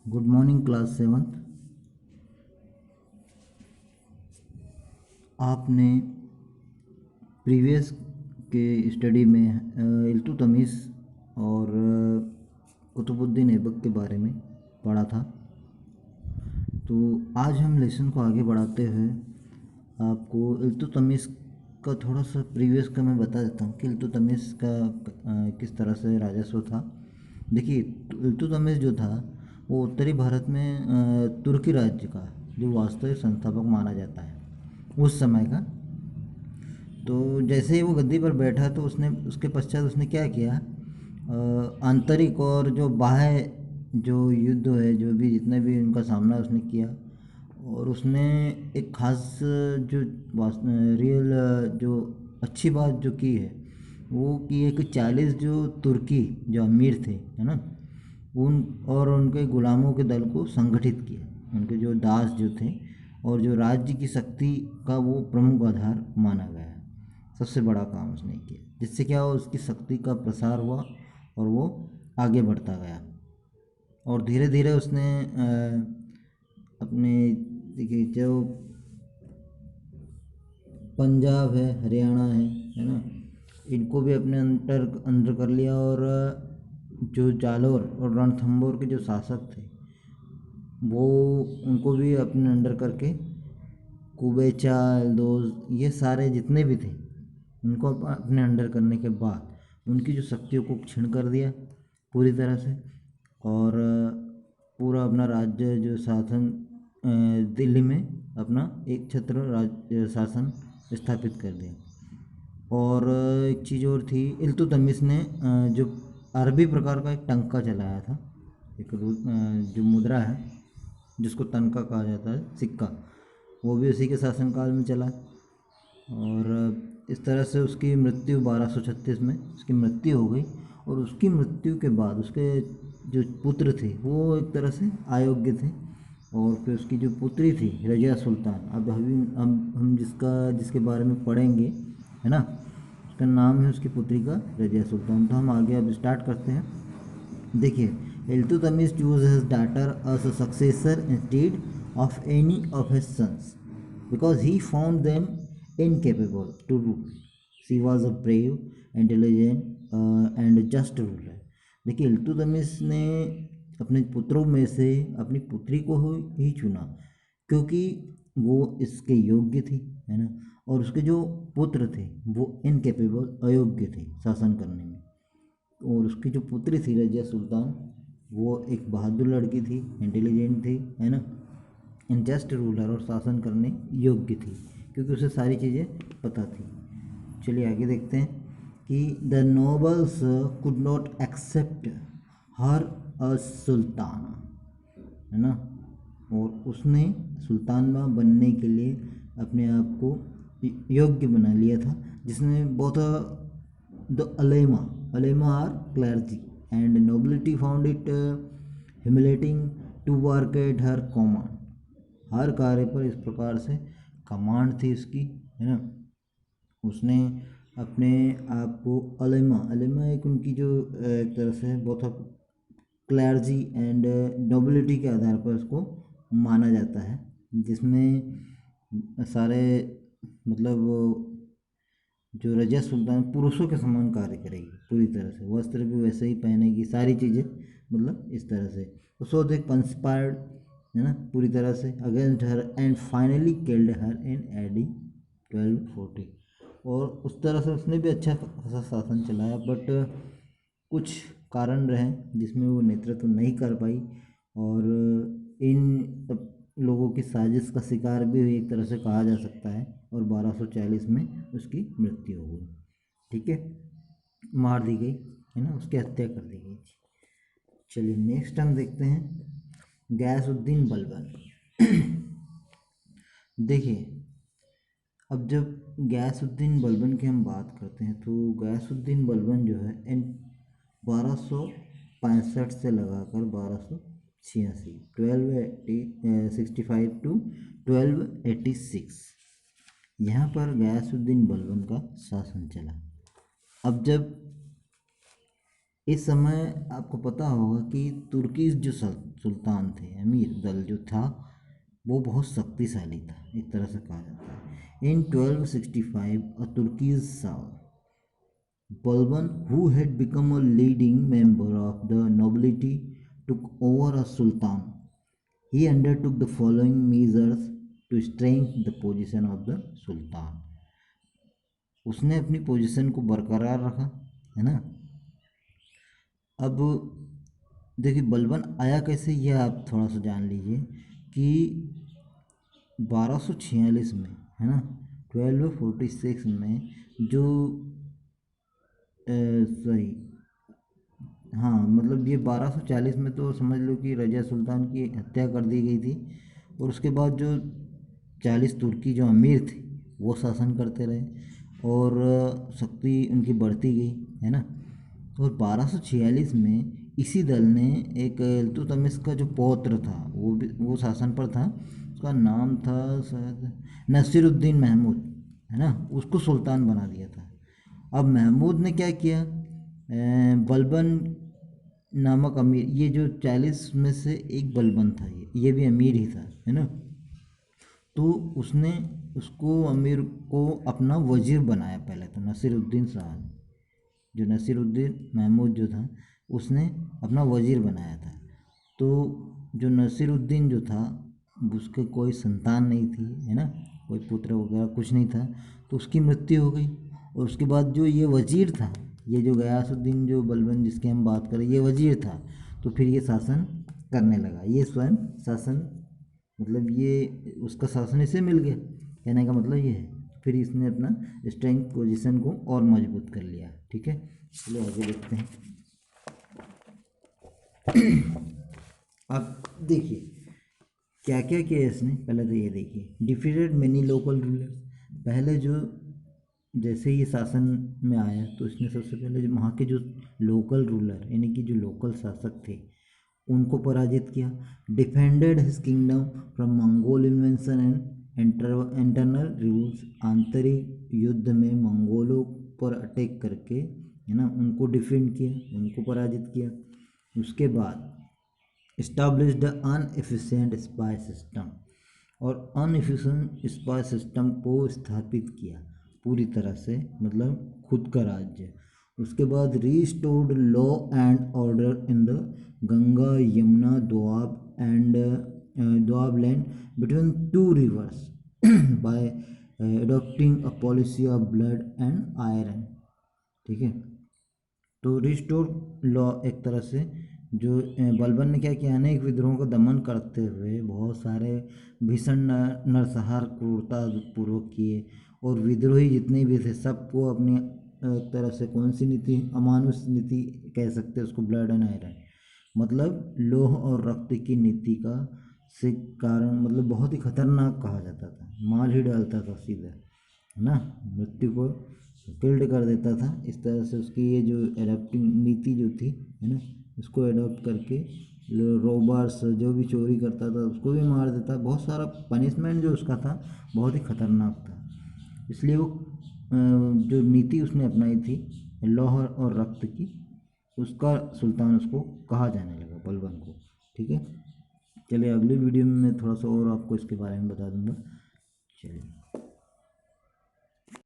Good morning class seventh. आपने previous के study में इल्तुतमिश और कुतुबुद्दीन ऐबक के बारे में पढ़ा था। तो आज हम लेसन को आगे बढ़ाते हुए आपको इल्तुतमिश का थोड़ा सा प्रीवियस का मैं बता देता हूँ कि इल्तुतमिश का किस तरह से राजस्व था। देखिए, इल्तुतमिश जो था वो उत्तरी भारत में तुर्की राज्य का जो वास्तविक संस्थापक माना जाता है उस समय का। तो जैसे ही वो गद्दी पर बैठा तो उसने उसके पश्चात उसने क्या किया, आंतरिक और जो बाह्य जो युद्ध है, जो भी जितने भी उनका सामना उसने किया, और उसने एक खास जो रियल जो अच्छी बात जो की है वो की है कि 40 जो तुर्की जो अमीर थे, है ना, उन और उनके गुलामों के दल को संगठित किया, उनके जो दास जो थे और जो राज्य की शक्ति का वो प्रमुख आधार माना गया है। सबसे बड़ा काम उसने किया, जिससे क्या हुआ, उसकी शक्ति का प्रसार हुआ और वो आगे बढ़ता गया। और धीरे धीरे उसने अपने, देखिए, जो पंजाब है, हरियाणा है ना, इनको भी अपने अंदर अंदर कर लिया। और जो जालोर और रणथंभौर के जो शासक थे वो उनको भी अपने अंडर करके कुबेचा, एल्दोज, ये सारे जितने भी थे उनको अपने अंडर करने के बाद उनकी जो शक्तियों को क्षीण कर दिया पूरी तरह से। और पूरा अपना राज्य जो शासन दिल्ली में अपना एक छत्र राज्य शासन स्थापित कर दिया। और एक चीज़ और थी, इल्तुतमिश ने जो अरबी प्रकार का एक टंका चलाया था, एक जो मुद्रा है जिसको तनका कहा जाता है, सिक्का, वो भी उसी के शासनकाल में चला। और इस तरह से उसकी मृत्यु 1236 में उसकी मृत्यु हो गई। और उसकी मृत्यु के बाद उसके जो पुत्र थे वो एक तरह से अयोग्य थे। और फिर उसकी जो पुत्री थी रजिया सुल्तान, अब हम जिसके बारे में पढ़ेंगे, है ना, उसका नाम है उसकी पुत्री का रजिया सुल्तान। तो हम आगे अब स्टार्ट करते हैं। देखिए, Iltutmish choose his daughter as a successor instead of any of his sons because he found them incapable to rule. She was a brave, intelligent and just ruler. देखिए, इल्तुतमिश ने अपने पुत्रों में से अपनी पुत्री को ही चुना क्योंकि वो इसके योग्य थी, है ना, और उसके जो पुत्र थे वो इनकेपेबल, अयोग्य थे शासन करने में। और उसकी जो पुत्री थी रजिया सुल्तान, वो एक बहादुर लड़की थी, इंटेलिजेंट थी, है ना, एंड जस्ट रूलर, और शासन करने योग्य थी क्योंकि उसे सारी चीज़ें पता थी। चलिए आगे देखते हैं कि the nobles could not accept her a sultan, है ना, और उसने सुल्ताना बनने के लिए अपने आप को योग्य बना लिया था, जिसमें बहुत the ulema or clergy and nobility found it humiliating to work at her command. हर कार्य पर इस प्रकार से कमांड थी उसकी, है ना। उसने अपने आप को अलेमा अलेमा एक उनकी जो एक तरह से बहुत क्लर्जी एंड नोबिलिटी के आधार पर उसको माना जाता है, जिसमें सारे मतलब जो रजिया सुल्तान पुरुषों के समान कार्य करेगी पूरी तरह से, वस्त्र भी वैसे ही पहनेगी, सारी चीज़ें मतलब इस तरह से। तो सो दे कंस्पायर्ड, है ना, पूरी तरह से against her and finally killed her in AD 1240। और उस तरह से उसने भी अच्छा खासा शासन चलाया, बट कुछ कारण रहे जिसमें वो नेतृत्व नहीं कर पाई और इन लोगों की साजिश का शिकार भी हुई, एक तरह से कहा जा सकता है। और 1240 में उसकी मृत्यु हो गई, ठीक है, मार दी गई, है ना, उसकी हत्या कर दी गई थी। चलिए नेक्स्ट हम देखते हैं गयासुद्दीन बलबन। देखिए, अब जब गयासुद्दीन बलबन की हम बात करते हैं तो गयासुद्दीन बलबन जो है इन 1265 से लगाकर 1286, 1265 टू 1286, यहाँ पर गयासुद्दीन बलबन का शासन चला। अब जब इस समय आपको पता होगा कि तुर्की जो सुल्तान थे, अमीर दल जो था, वो बहुत शक्तिशाली था, एक तरह से कहा जाता है। इन 1265 अ तुर्कीज साल Balban, who had become a leading member of the nobility, took over as Sultan. He undertook the following measures to strengthen the position of the Sultan. उसने अपनी पोजीशन को बरकरार रखा, है ना। अब देखिए बलबन आया कैसे, ये आप थोड़ा सा जान लीजिए कि 1246 में, है ना, 1246 में जो सही, हाँ मतलब ये 1240 में तो समझ लो कि रजिया सुल्तान की हत्या कर दी गई थी, और उसके बाद जो 40 तुर्की जो अमीर थे वो शासन करते रहे, और शक्ति उनकी बढ़ती गई, है ना। और 1246 में इसी दल ने एक इल्तुतमिश का जो पौत्र था वो शासन पर था, उसका नाम था शायद नसीरुद्दीन महमूद, है ना, उसको सुल्तान बना दिया था। अब महमूद ने क्या किया, बलबन नामक अमीर, ये जो 40 में से एक बलबन था, ये भी अमीर ही था, है ना। तो उसने उसको अमीर को अपना वजीर बनाया पहले तो, नसीरुद्दीन साहब, जो नसीरुद्दीन महमूद जो था उसने अपना वजीर बनाया था। तो जो नसीरुद्दीन जो था उसके कोई संतान नहीं थी, है ना, कोई पुत्र वगैरह कुछ नहीं था, तो उसकी मृत्यु हो गई। और उसके बाद जो ये वजीर था, ये जो गयासुद्दीन जो बलबन जिसकी हम बात करें, ये वजीर था, तो फिर ये शासन करने लगा, ये स्वयं शासन, मतलब ये उसका शासन इसे मिल गया, कहने का मतलब ये है। फिर इसने अपना स्ट्रेंथ पोजीशन को और मजबूत कर लिया, ठीक है। चलो आगे देखते हैं। अब देखिए क्या क्या किया इसने, पहले तो ये देखिए, डिफीटेड मेनी लोकल रूलर्स। पहले जो जैसे ये शासन में आया तो इसने सबसे पहले जो वहाँ के जो लोकल रूलर यानी कि जो लोकल शासक थे उनको पराजित किया। Defended his kingdom from Mongol invention and internal revolts. आंतरिक युद्ध में मंगोलों पर अटैक करके, है ना, उनको डिफेंड किया, उनको पराजित किया। उसके बाद इस्टाब्लिश्ड अनएफिशिएंट स्पाई सिस्टम, और अनएफिशिएंट स्पाई सिस्टम को स्थापित किया पूरी तरह से, मतलब खुद का राज्य। उसके बाद restored law and order in the Ganga Yamuna Doab and Doab land between two reverse bye adopting a policy of blood and iron, ठीक है। तो रिस्टोर लॉ एक तरह से जो बलबन ने क्या किया, अनेक विद्रोहों का दमन करते हुए बहुत सारे भीषण नरसंहार क्रूरता पूर्वक किए, और विद्रोही जितने भी थे सबको अपनी एक तरह से कौन सी नीति, अमानुष नीति कह सकते हैं उसको, ब्लड एंड आयरन, मतलब लोह और रक्त की नीति का से कारण, मतलब बहुत ही खतरनाक कहा जाता था, मार ही डालता था सीधा, है ना, मृत्यु को किल्ड कर देता था। इस तरह से उसकी ये जो एडप्टिंग नीति जो थी, है ना, उसको अडॉप्ट करके रोबर्स जो भी चोरी करता था उसको भी मार देता। बहुत सारा पनिशमेंट जो उसका था बहुत ही खतरनाक था, इसलिए वो जो नीति उसने अपनाई थी लौह और रक्त की, उसका सुल्तान उसको कहा जाने लगा, बलबन को, ठीक है। चलिए अगली वीडियो में मैं थोड़ा सा और आपको इसके बारे में बता दूंगा। चलिए।